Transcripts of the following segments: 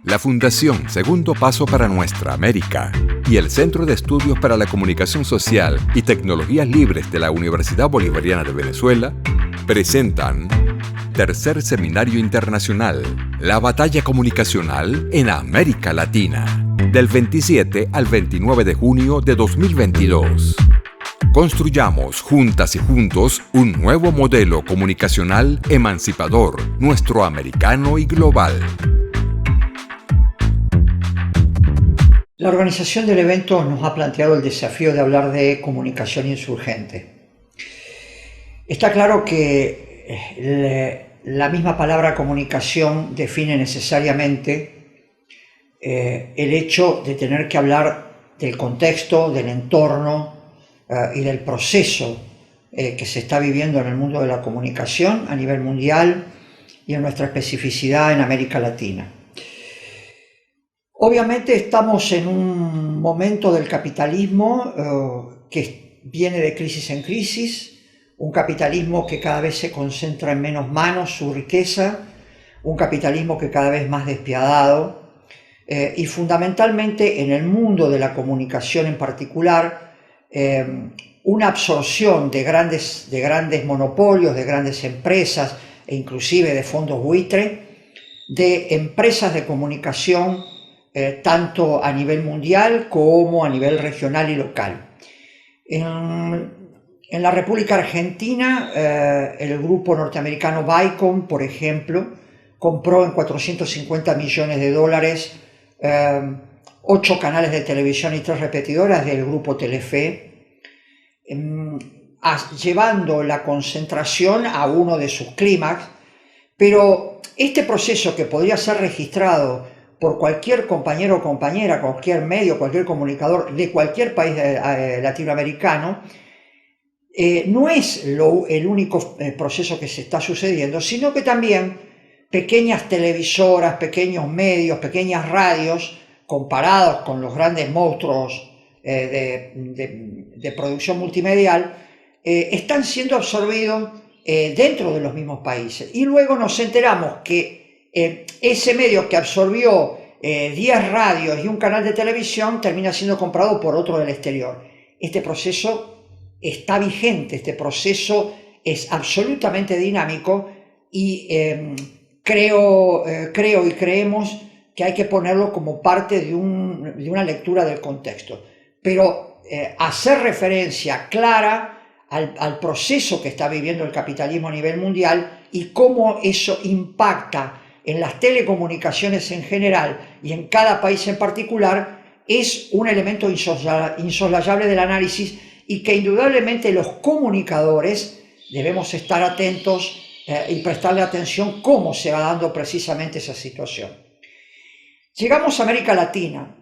La Fundación Segundo Paso para Nuestra América y el Centro de Estudios para la Comunicación Social y Tecnologías Libres de la Universidad Bolivariana de Venezuela presentan Tercer Seminario Internacional, la batalla comunicacional en América Latina, del 27 al 29 de junio de 2022. Construyamos juntas y juntos un nuevo modelo comunicacional emancipador, nuestroamericano y global. La organización del evento nos ha planteado el desafío de hablar de comunicación insurgente. Está claro que la misma palabra comunicación define necesariamente el hecho de tener que hablar del contexto, del entorno y del proceso que se está viviendo en el mundo de la comunicación a nivel mundial y en nuestra especificidad en América Latina. Obviamente estamos en un momento del capitalismo que viene de crisis en crisis, un capitalismo que cada vez se concentra en menos manos su riqueza, un capitalismo que cada vez más despiadado y fundamentalmente en el mundo de la comunicación en particular, una absorción de grandes monopolios, de grandes empresas e inclusive de fondos buitre, de empresas de comunicación tanto a nivel mundial como a nivel regional y local. En la República Argentina, el grupo norteamericano Viacom, por ejemplo, compró en $450 millones 8 canales de televisión y 3 repetidoras del grupo Telefe, llevando la concentración a uno de sus clímax, pero este proceso que podría ser registrado por cualquier compañero o compañera, cualquier medio, cualquier comunicador de cualquier país latinoamericano, no es el único proceso que se está sucediendo, sino que también pequeñas televisoras, pequeños medios, pequeñas radios, comparados con los grandes monstruos de producción multimedial, están siendo absorbidos dentro de los mismos países. Y luego nos enteramos que ese medio que absorbió 10 radios y un canal de televisión termina siendo comprado por otro del exterior. Este proceso está vigente, este proceso es absolutamente dinámico y creo y creemos que hay que ponerlo como parte de una lectura del contexto. Pero hacer referencia clara al proceso que está viviendo el capitalismo a nivel mundial y cómo eso impacta en las telecomunicaciones en general y en cada país en particular es un elemento insoslayable del análisis y que indudablemente los comunicadores debemos estar atentos y prestarle atención cómo se va dando precisamente esa situación. Llegamos a América Latina.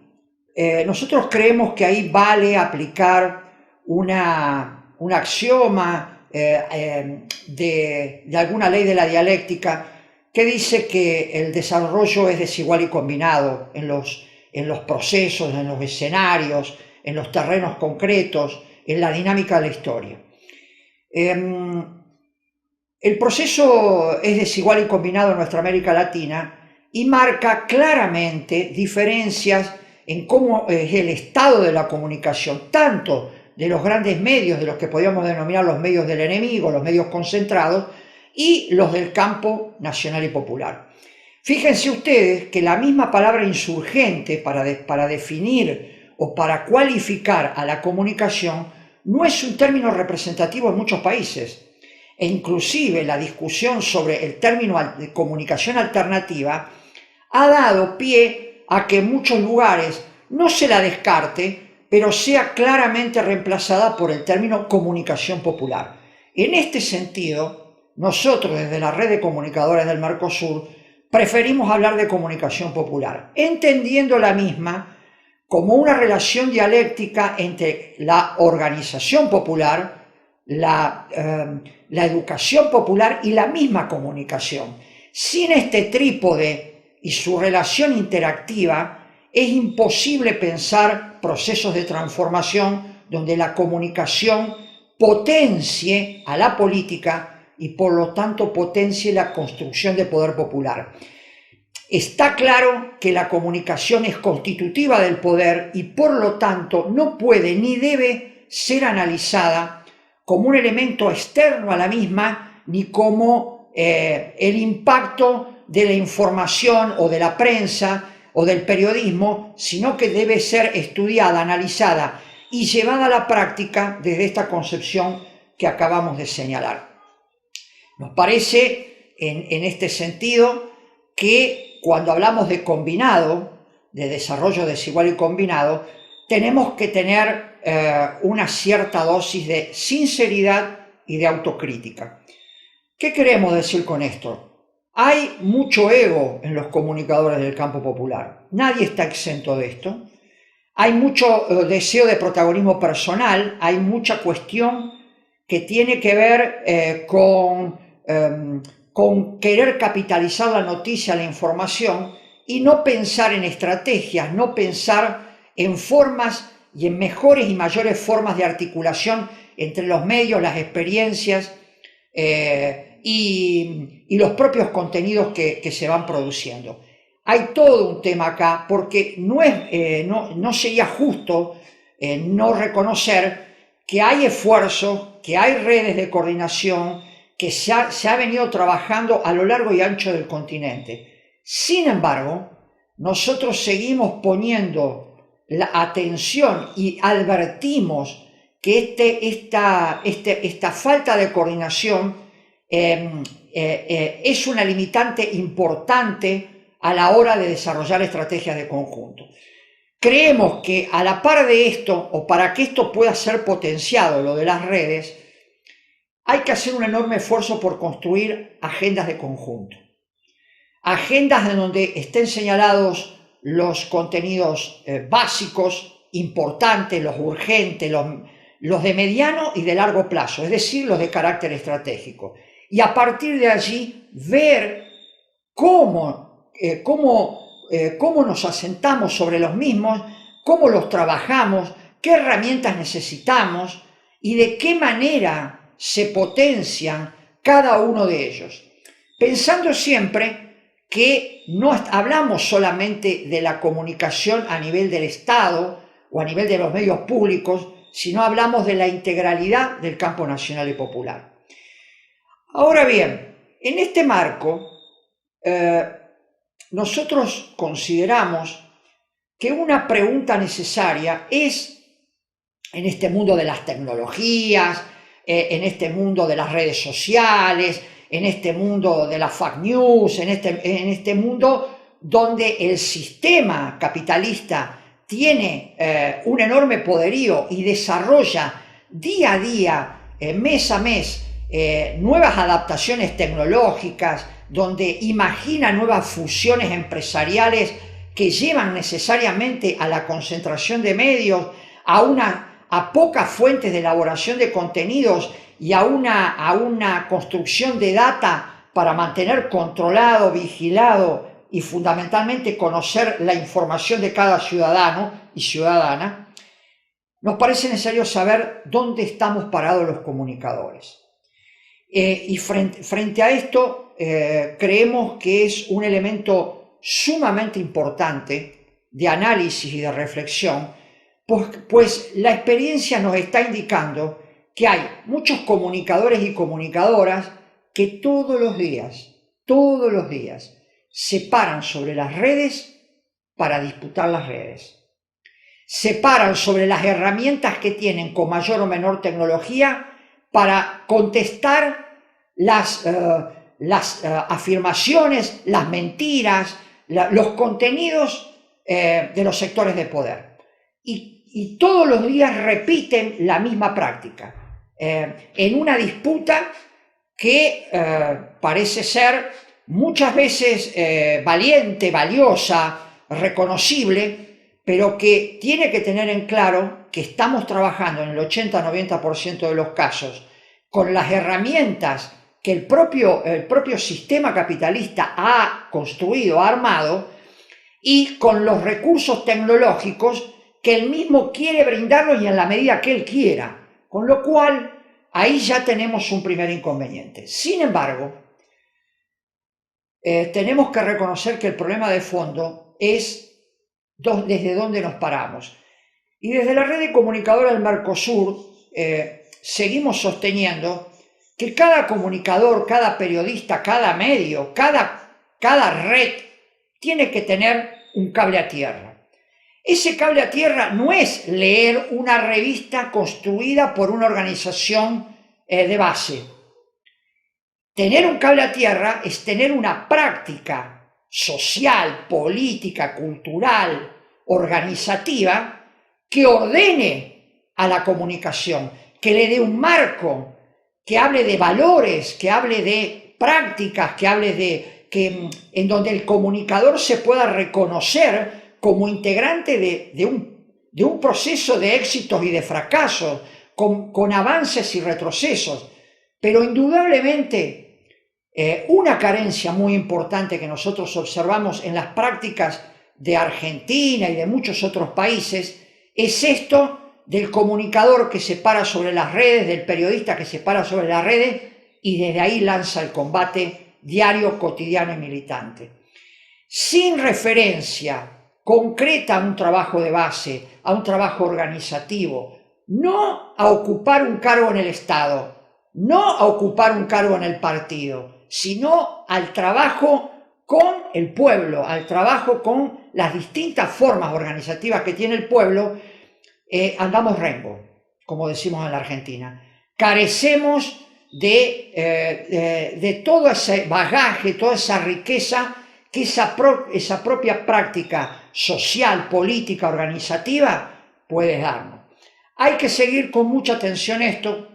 Nosotros creemos que ahí vale aplicar un axioma de alguna ley de la dialéctica que dice que el desarrollo es desigual y combinado en los procesos, en los escenarios, en los terrenos concretos, en la dinámica de la historia. El proceso es desigual y combinado en nuestra América Latina y marca claramente diferencias en cómo es el estado de la comunicación, tanto de los grandes medios, de los que podríamos denominar los medios del enemigo, los medios concentrados, y los del campo nacional y popular. Fíjense ustedes que la misma palabra insurgente para definir o para cualificar a la comunicación no es un término representativo en muchos países e inclusive la discusión sobre el término de comunicación alternativa ha dado pie a que en muchos lugares no se la descarte, pero sea claramente reemplazada por el término comunicación popular. En este sentido, nosotros desde la red de comunicadores del Mercosur preferimos hablar de comunicación popular, entendiendo la misma como una relación dialéctica entre la organización popular, la educación popular y la misma comunicación. Sin este trípode y su relación interactiva, es imposible pensar procesos de transformación donde la comunicación potencie a la política y por lo tanto potencie la construcción de poder popular. Está claro que la comunicación es constitutiva del poder y por lo tanto no puede ni debe ser analizada como un elemento externo a la misma ni como el impacto de la información o de la prensa o del periodismo, sino que debe ser estudiada, analizada y llevada a la práctica desde esta concepción que acabamos de señalar. Nos parece, en este sentido, que cuando hablamos de combinado, de desarrollo desigual y combinado, tenemos que tener una cierta dosis de sinceridad y de autocrítica. ¿Qué queremos decir con esto? Hay mucho ego en los comunicadores del campo popular. Nadie está exento de esto. Hay mucho deseo de protagonismo personal, hay mucha cuestión que tiene que ver con querer capitalizar la noticia, la información, y no pensar en estrategias, no pensar en formas y en mejores y mayores formas de articulación entre los medios, las experiencias y los propios contenidos que se van produciendo. Hay todo un tema acá porque no sería justo no reconocer que hay esfuerzo, que hay redes de coordinación, que se ha venido trabajando a lo largo y ancho del continente. Sin embargo, nosotros seguimos poniendo la atención y advertimos que esta falta de coordinación es una limitante importante a la hora de desarrollar estrategias de conjunto. Creemos que a la par de esto, o para que esto pueda ser potenciado, lo de las redes, hay que hacer un enorme esfuerzo por construir agendas de conjunto. Agendas en donde estén señalados los contenidos básicos, importantes, los urgentes, los de mediano y de largo plazo, es decir, los de carácter estratégico. Y a partir de allí ver cómo nos asentamos sobre los mismos, cómo los trabajamos, qué herramientas necesitamos y de qué manera se potencian cada uno de ellos. Pensando siempre que no hablamos solamente de la comunicación a nivel del Estado o a nivel de los medios públicos, sino hablamos de la integralidad del campo nacional y popular. Ahora bien, en este marco, nosotros consideramos que una pregunta necesaria es, en este mundo de las tecnologías, en este mundo de las redes sociales, en este mundo de la fake news, en este mundo donde el sistema capitalista tiene un enorme poderío y desarrolla día a día, mes a mes, nuevas adaptaciones tecnológicas, donde imagina nuevas fusiones empresariales que llevan necesariamente a la concentración de medios, a pocas fuentes de elaboración de contenidos y a una construcción de data para mantener controlado, vigilado y fundamentalmente conocer la información de cada ciudadano y ciudadana, nos parece necesario saber dónde estamos parados los comunicadores. Y frente a esto, creemos que es un elemento sumamente importante de análisis y de reflexión, pues la experiencia nos está indicando que hay muchos comunicadores y comunicadoras que todos los días, se paran sobre las redes para disputar las redes. Se paran sobre las herramientas que tienen con mayor o menor tecnología para contestar las afirmaciones, las mentiras, los contenidos de los sectores de poder. Y todos los días repiten la misma práctica, en una disputa que parece ser muchas veces valiente, valiosa, reconocible, pero que tiene que tener en claro que estamos trabajando en el 80-90% de los casos con las herramientas que el propio sistema capitalista ha construido, ha armado, y con los recursos tecnológicos que él mismo quiere brindarlos y en la medida que él quiera. Con lo cual, ahí ya tenemos un primer inconveniente. Sin embargo, tenemos que reconocer que el problema de fondo es desde dónde nos paramos. Y desde la red de comunicadores del Mercosur seguimos sosteniendo que cada comunicador, cada periodista, cada medio, cada red tiene que tener un cable a tierra. Ese cable a tierra no es leer una revista construida por una organización de base. Tener un cable a tierra es tener una práctica social, política, cultural, organizativa que ordene a la comunicación, que le dé un marco, que hable de valores, que hable de prácticas, que hable en donde el comunicador se pueda reconocer como integrante de un proceso de éxitos y de fracasos, con avances y retrocesos. Pero indudablemente una carencia muy importante que nosotros observamos en las prácticas de Argentina y de muchos otros países es esto del comunicador que se para sobre las redes, del periodista que se para sobre las redes y desde ahí lanza el combate diario, cotidiano y militante. Sin referencia concreta a un trabajo de base, a un trabajo organizativo, no a ocupar un cargo en el Estado, no a ocupar un cargo en el partido, sino al trabajo con el pueblo, al trabajo con las distintas formas organizativas que tiene el pueblo, andamos rengo, como decimos en la Argentina. Carecemos de todo ese bagaje, toda esa riqueza que esa propia práctica social, política, organizativa puede darnos. Hay que seguir con mucha atención esto,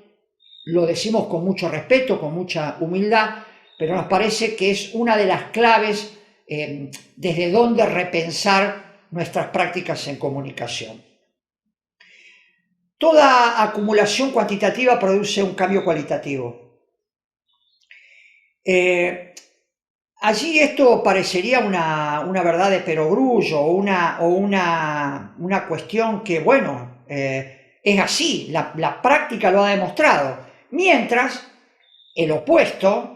lo decimos con mucho respeto, con mucha humildad, pero nos parece que es una de las claves desde donde repensar nuestras prácticas en comunicación. Toda acumulación cuantitativa produce un cambio cualitativo. Allí esto parecería una verdad de perogrullo o una cuestión que, bueno, es así, la práctica lo ha demostrado, mientras el opuesto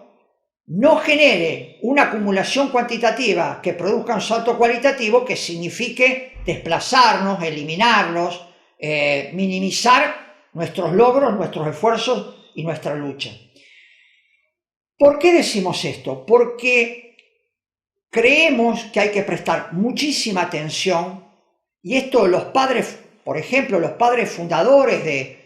no genere una acumulación cuantitativa que produzca un salto cualitativo que signifique desplazarnos, eliminarlos, minimizar nuestros logros, nuestros esfuerzos y nuestra lucha. ¿Por qué decimos esto? Porque creemos que hay que prestar muchísima atención, y esto los padres, por ejemplo, los padres fundadores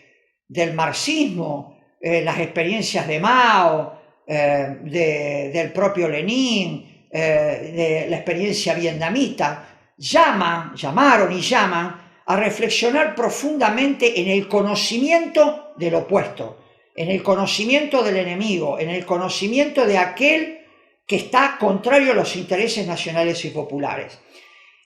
del marxismo, las experiencias de Mao, del propio Lenin, de la experiencia vietnamita, llamaron y llaman a reflexionar profundamente en el conocimiento del opuesto, en el conocimiento del enemigo, en el conocimiento de aquel que está contrario a los intereses nacionales y populares.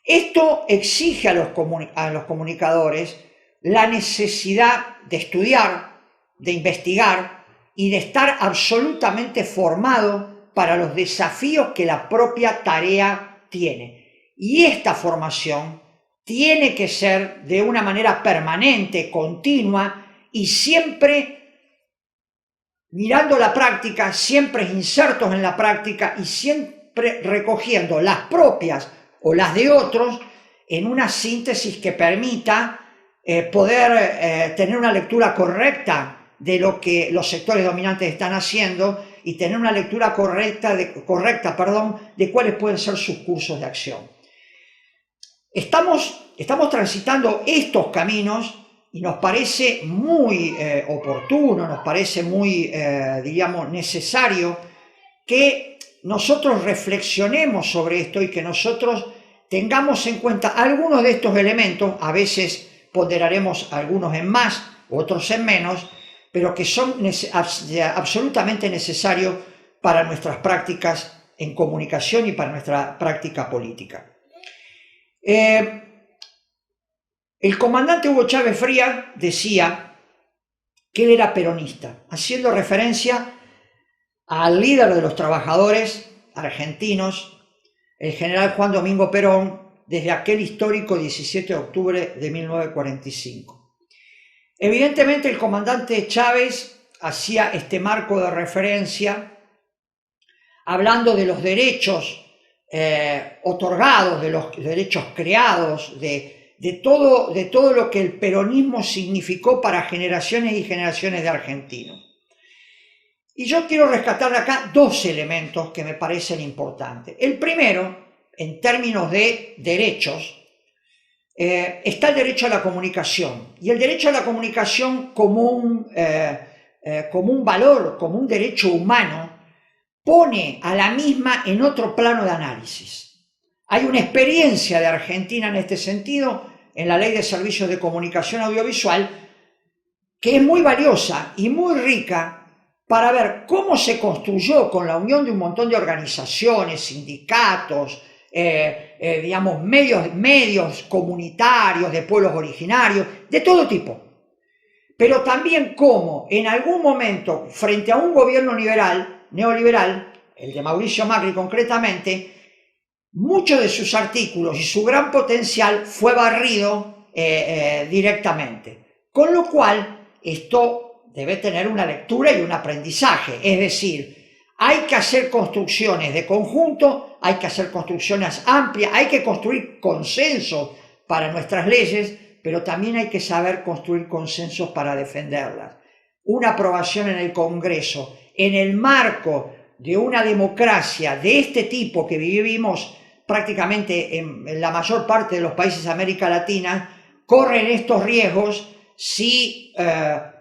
Esto exige a los comunicadores la necesidad de estudiar, de investigar y de estar absolutamente formado para los desafíos que la propia tarea tiene. Y esta formación tiene que ser de una manera permanente, continua y siempre mirando la práctica, siempre insertos en la práctica y siempre recogiendo las propias o las de otros en una síntesis que permita poder tener una lectura correcta de lo que los sectores dominantes están haciendo y tener una lectura correcta de cuáles pueden ser sus cursos de acción. Estamos transitando estos caminos y nos parece muy oportuno, nos parece muy, necesario que nosotros reflexionemos sobre esto y que nosotros tengamos en cuenta algunos de estos elementos. A veces ponderaremos algunos en más, otros en menos, pero que son absolutamente necesarios para nuestras prácticas en comunicación y para nuestra práctica política. El comandante Hugo Chávez Frías decía que él era peronista, haciendo referencia al líder de los trabajadores argentinos, el general Juan Domingo Perón, desde aquel histórico 17 de octubre de 1945. Evidentemente el comandante Chávez hacía este marco de referencia hablando de los derechos otorgados, de los derechos creados, de todo lo que el peronismo significó para generaciones y generaciones de argentinos. Y yo quiero rescatar de acá dos elementos que me parecen importantes. El primero, en términos de derechos, está el derecho a la comunicación. Y el derecho a la comunicación como un valor, como un derecho humano, pone a la misma en otro plano de análisis. Hay una experiencia de Argentina en este sentido, en la Ley de Servicios de Comunicación Audiovisual, que es muy valiosa y muy rica para ver cómo se construyó con la unión de un montón de organizaciones, sindicatos, digamos, medios comunitarios, de pueblos originarios, de todo tipo. Pero también cómo en algún momento, frente a un gobierno neoliberal, el de Mauricio Macri concretamente, muchos de sus artículos y su gran potencial fue barrido directamente. Con lo cual, esto debe tener una lectura y un aprendizaje. Es decir, hay que hacer construcciones de conjunto, hay que hacer construcciones amplias, hay que construir consensos para nuestras leyes, pero también hay que saber construir consensos para defenderlas. Una aprobación en el Congreso, en el marco de una democracia de este tipo que vivimos prácticamente en la mayor parte de los países de América Latina, corren estos riesgos si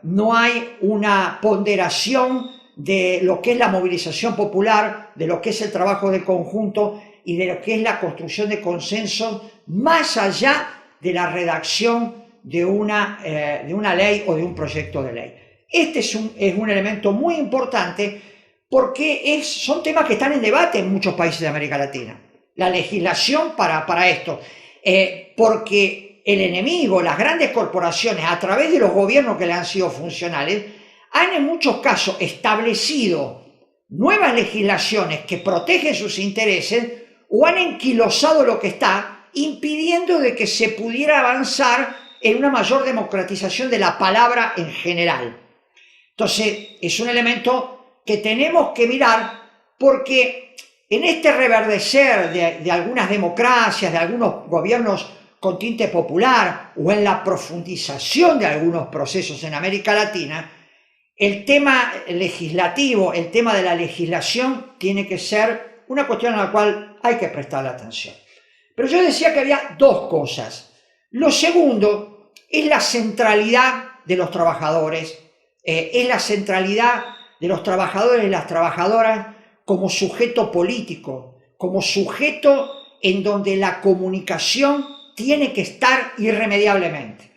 no hay una ponderación de lo que es la movilización popular, de lo que es el trabajo de conjunto y de lo que es la construcción de consensos más allá de la redacción de una ley o de un proyecto de ley. Este es un elemento muy importante porque son temas que están en debate en muchos países de América Latina. La legislación para esto, porque el enemigo, las grandes corporaciones, a través de los gobiernos que le han sido funcionales, han en muchos casos establecido nuevas legislaciones que protegen sus intereses o han enquilosado lo que está, impidiendo de que se pudiera avanzar en una mayor democratización de la palabra en general. Entonces, es un elemento que tenemos que mirar porque en este reverdecer de algunas democracias, de algunos gobiernos con tinte popular o en la profundización de algunos procesos en América Latina, el tema legislativo, el tema de la legislación tiene que ser una cuestión a la cual hay que prestarle atención. Pero yo decía que había dos cosas. Lo segundo es la centralidad de los trabajadores, es la centralidad de los trabajadores y las trabajadoras como sujeto político, como sujeto en donde la comunicación tiene que estar irremediablemente.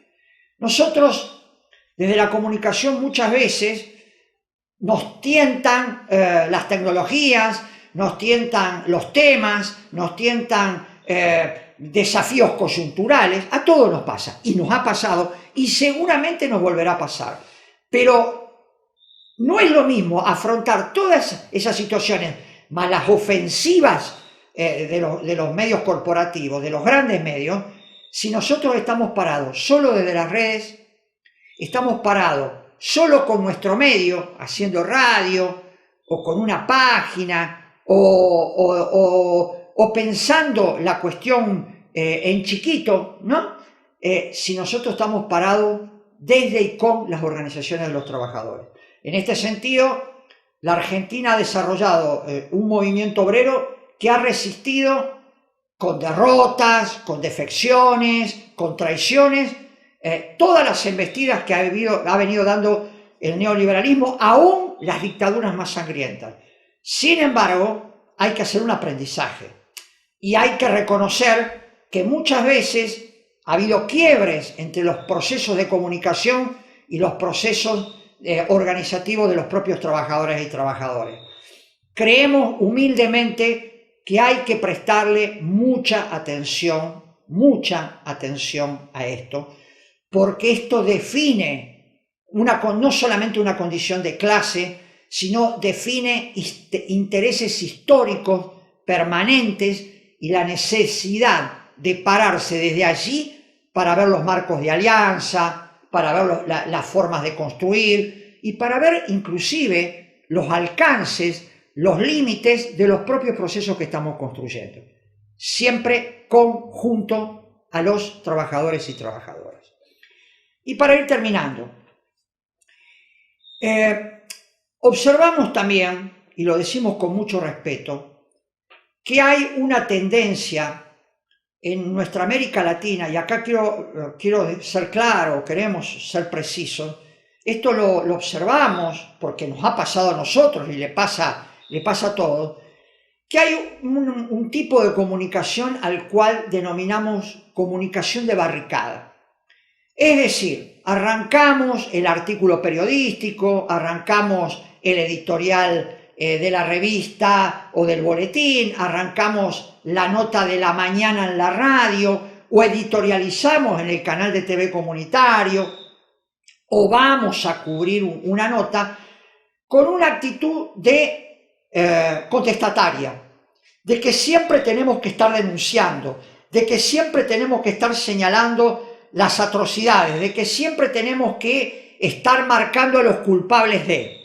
Nosotros, desde la comunicación, muchas veces nos tientan las tecnologías, nos tientan los temas, nos tientan desafíos coyunturales. A todos nos pasa, y nos ha pasado, y seguramente nos volverá a pasar. Pero no es lo mismo afrontar todas esas situaciones, más las ofensivas de los medios corporativos, de los grandes medios, si nosotros estamos parados solo desde las redes, estamos parados solo con nuestro medio, haciendo radio, o con una página, o pensando la cuestión en chiquito, ¿no? Si nosotros estamos parados desde y con las organizaciones de los trabajadores. En este sentido, la Argentina ha desarrollado un movimiento obrero que ha resistido con derrotas, con defecciones, con traiciones, todas las embestidas que ha venido dando el neoliberalismo, aún las dictaduras más sangrientas. Sin embargo, hay que hacer un aprendizaje y hay que reconocer que muchas veces ha habido quiebres entre los procesos de comunicación y los procesos organizativos de los propios trabajadores y trabajadoras. Creemos humildemente que hay que prestarle mucha atención a esto, porque esto define no solamente una condición de clase, sino define intereses históricos permanentes y la necesidad de pararse desde allí para ver los marcos de alianza, para ver las formas de construir y para ver inclusive los alcances, los límites de los propios procesos que estamos construyendo, siempre junto a los trabajadores y trabajadoras. Y para ir terminando, observamos también, y lo decimos con mucho respeto, que hay una tendencia en nuestra América Latina, y acá quiero ser claro, queremos ser precisos, esto lo observamos porque nos ha pasado a nosotros y le pasa a todos, que hay un tipo de comunicación al cual denominamos comunicación de barricada. Es decir, arrancamos el artículo periodístico, arrancamos el editorial de la revista o del boletín, arrancamos la nota de la mañana en la radio o editorializamos en el canal de TV comunitario o vamos a cubrir una nota con una actitud de contestataria, de que siempre tenemos que estar denunciando, de que siempre tenemos que estar señalando las atrocidades, de que siempre tenemos que estar marcando a los culpables de.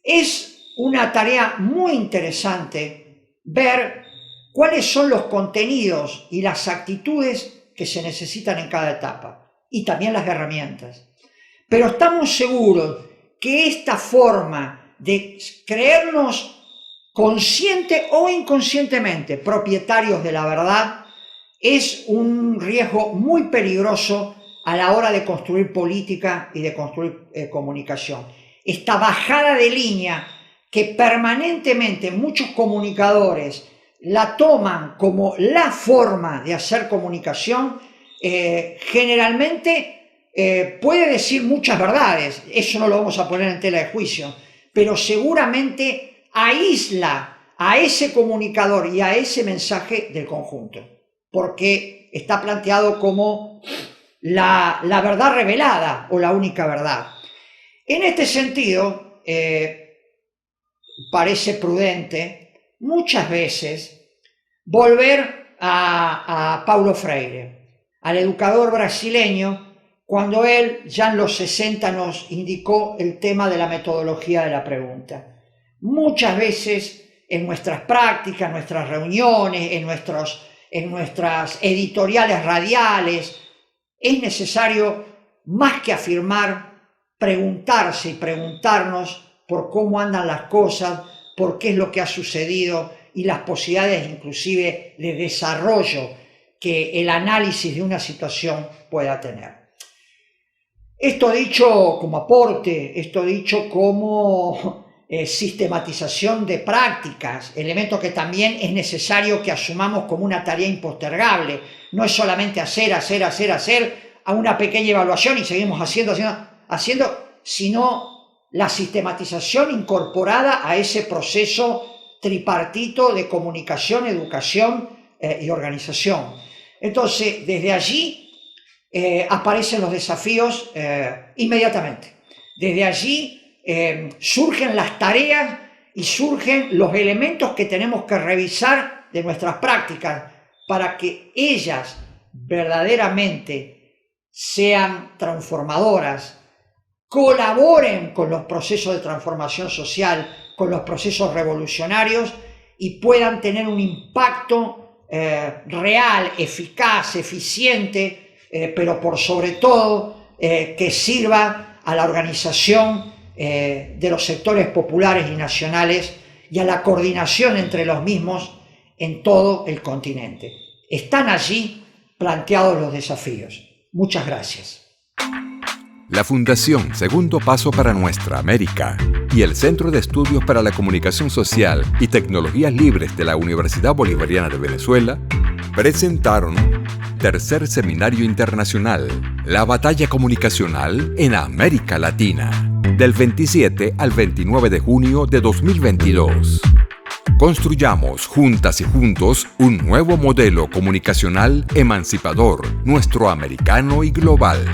Es una tarea muy interesante ver cuáles son los contenidos y las actitudes que se necesitan en cada etapa y también las herramientas. Pero estamos seguros que esta forma de creernos consciente o inconscientemente propietarios de la verdad es un riesgo muy peligroso a la hora de construir política y de construir comunicación. Esta bajada de línea que permanentemente muchos comunicadores la toman como la forma de hacer comunicación, generalmente puede decir muchas verdades, eso no lo vamos a poner en tela de juicio, pero seguramente aísla a ese comunicador y a ese mensaje del conjunto, porque está planteado como la verdad revelada o la única verdad. En este sentido, parece prudente muchas veces volver a Paulo Freire, al educador brasileño, cuando él ya en los 60 nos indicó el tema de la metodología de la pregunta. Muchas veces en nuestras prácticas, en nuestras reuniones, en nuestras editoriales radiales, es necesario, más que afirmar, preguntarse y preguntarnos por cómo andan las cosas, por qué es lo que ha sucedido y las posibilidades inclusive de desarrollo que el análisis de una situación pueda tener. Esto dicho como aporte, esto dicho como sistematización de prácticas, elemento que también es necesario que asumamos como una tarea impostergable. No es solamente hacer, a una pequeña evaluación y seguimos haciendo, sino la sistematización incorporada a ese proceso tripartito de comunicación, educación y organización. Entonces, desde allí aparecen los desafíos inmediatamente. Desde allí surgen las tareas y surgen los elementos que tenemos que revisar de nuestras prácticas para que ellas verdaderamente sean transformadoras, colaboren con los procesos de transformación social, con los procesos revolucionarios y puedan tener un impacto real, eficaz, eficiente, pero por sobre todo que sirva a la organización de los sectores populares y nacionales y a la coordinación entre los mismos en todo el continente. Están allí planteados los desafíos. Muchas gracias. La Fundación Segundo Paso para Nuestra América y el Centro de Estudios para la Comunicación Social y Tecnologías Libres de la Universidad Bolivariana de Venezuela presentaron Tercer Seminario Internacional, la batalla comunicacional en América Latina, del 27 al 29 de junio de 2022. Construyamos juntas y juntos un nuevo modelo comunicacional emancipador, nuestro americano y global.